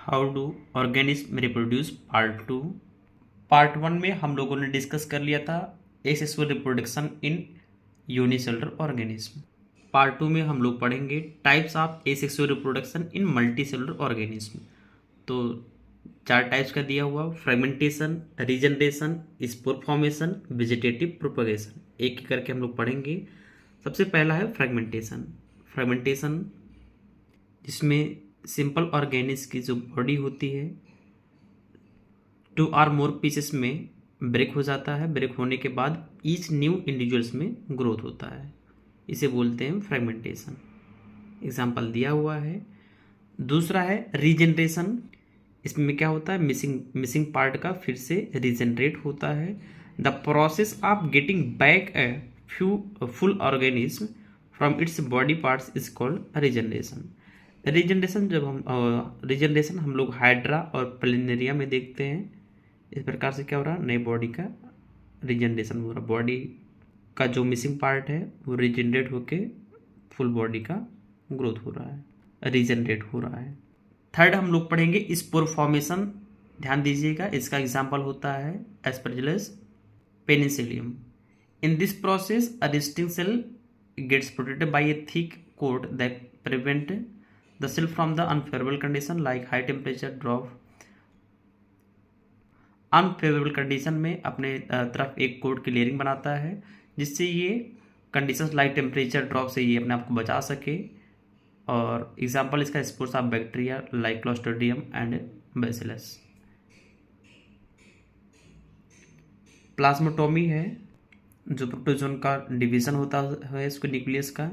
How do organism reproduce part 1 में हम लोगों ने डिस्कस कर लिया था asexual reproduction in unicellular organism. Part 2 में हम लोग पढ़ेंगे types of asexual reproduction in multicellular organism. तो 4 टाइप्स का दिया हुआ, fragmentation, regeneration, spore formation, vegetative propagation. एक एक करके हम लोग पढ़ेंगे। सबसे पहला है फ्रेगमेंटेशन जिसमें सिंपल ऑर्गेनिज की जो बॉडी होती है 2 और मोर पीसेस में ब्रेक हो जाता है। ब्रेक होने के बाद ईच न्यू इंडिविजुअल्स में ग्रोथ होता है, इसे बोलते हैं फ्रेगमेंटेशन। एग्जाम्पल दिया हुआ है। दूसरा है रीजनरेशन। इसमें क्या होता है, मिसिंग पार्ट का फिर से रीजनरेट होता है। The process of getting back a full organism from its body parts is called regeneration. Regeneration हम लोग हाइड्रा और प्लेनेरिया में देखते हैं। इस प्रकार से क्या हो रहा है, नई बॉडी का रीजनरेशन हो रहा है। बॉडी का जो मिसिंग पार्ट है वो रीजनरेट होके फुल बॉडी का ग्रोथ हो रहा है, रीजनरेट हो रहा है। थर्ड हम लोग पढ़ेंगे स्पोर फॉर्मेशन। ध्यान दीजिएगा, इसका एग्जाम्पल होता है Aspergillus Penicillium. In this process a resting cell gets protected by a thick coat that prevent the cell from the unfavorable condition like high temperature drop। Unfavourable condition में अपने तरफ एक coat की लेयरिंग बनाता है जिससे ये कंडीशंस लाइक टेम्परेचर ड्रॉप से ये अपने आप को बचा सके। और एग्जांपल इसका spores of bacteria like clostridium and bacillus. Plasmotomy है जो प्रोटोजोन का डिवीजन होता है इसको न्यूक्लियस का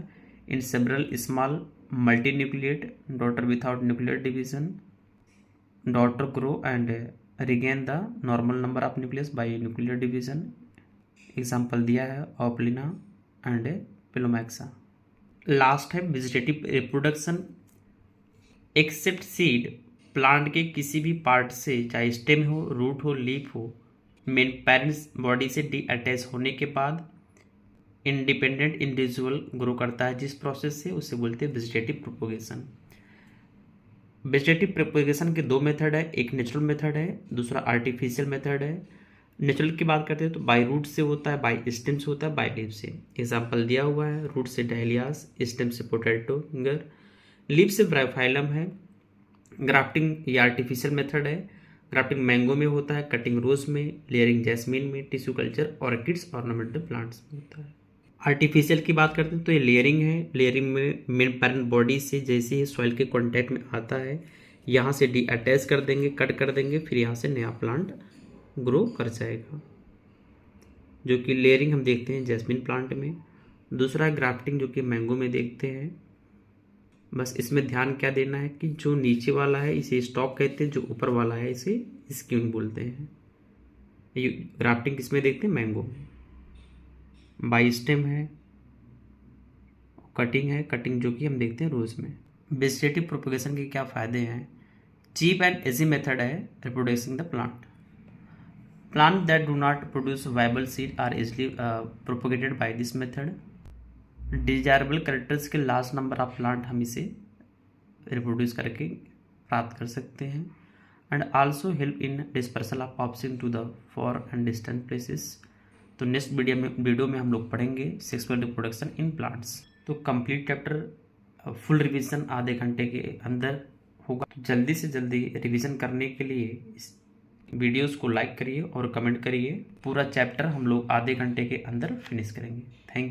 in several small multinucleate daughter without nuclear division। daughter grow and regain the normal number of nucleus by nuclear division। Example दिया है Opalina and Pelomyxa. Last है vegetative reproduction. Except seed, plant के किसी भी part से, चाहे stem हो, root हो, लीफ हो, मेन पेरेंट्स बॉडी से डी अटैच होने के बाद इंडिपेंडेंट इंडिविजुअल ग्रो करता है। जिस प्रोसेस से उसे बोलते हैं वेजिटेटिव प्रोपोगेशन। वेजिटेटिव प्रोपोगेशन के 2 मेथड है, एक नेचुरल मेथड है, दूसरा आर्टिफिशियल मेथड है। नेचुरल की बात करते हैं तो बाय रूट से होता है, बाय स्टेम से होता है, बाय लीफ से। एग्जांपल दिया हुआ है, रूट से डहेलियास, स्टेम से पोटैटो फिंगर, लीफ से ब्रायोफाइलम है। ग्राफ्टिंग ये आर्टिफिशियल मेथड है। ग्राफ्टिंग मैंगो में होता है, कटिंग रोज में, लेयरिंग जैस्मीन में, tissue culture orchids ornamental plants में होता है। आर्टिफिशियल की बात करते हैं तो ये लेयरिंग है। लेयरिंग में मेन पेरेंट बॉडी से जैसे ही सॉइल के कांटेक्ट में आता है यहाँ से डी अटैच कर देंगे, कट कर देंगे, फिर यहाँ से नया प्लांट ग्रो कर जाएगा, जो कि लेयरिंग हम देखते हैं जैस्मिन प्लांट में। दूसरा ग्राफ्टिंग जो कि मैंगो में देखते हैं। बस इसमें ध्यान क्या देना है कि जो नीचे वाला है इसे स्टॉक कहते हैं, जो ऊपर वाला है इसे स्क्यून बोलते हैं। ये ग्राफ्टिंग किसमें देखते हैं, मैंगो में। बाई स्टेम है, कटिंग है, कटिंग जो कि हम देखते हैं रोज में। वेजिटेटिव प्रोपगेशन के क्या फ़ायदे हैं। चीप एंड इजी मेथड है reproducing the plant that do not produce viable seed are easily propagated by this method. Desirable characters के लार्ज नंबर ऑफ प्लांट हम इसे रिप्रोड्यूस करके प्राप्त कर सकते हैं। And also help in dispersal of option to the far and distant places. तो next video में हम लोग पढ़ेंगे सेक्सुअल रिप्रोडक्शन इन प्लांट्स। तो कंप्लीट चैप्टर फुल रिवीजन आधे घंटे के अंदर होगा। तो जल्दी से जल्दी रिवीजन करने के लिए इस वीडियोस को लाइक करिए और कमेंट करिए। पूरा चैप्टर हम लोग आधे घंटे के अंदर फिनिश करेंगे। Thank you.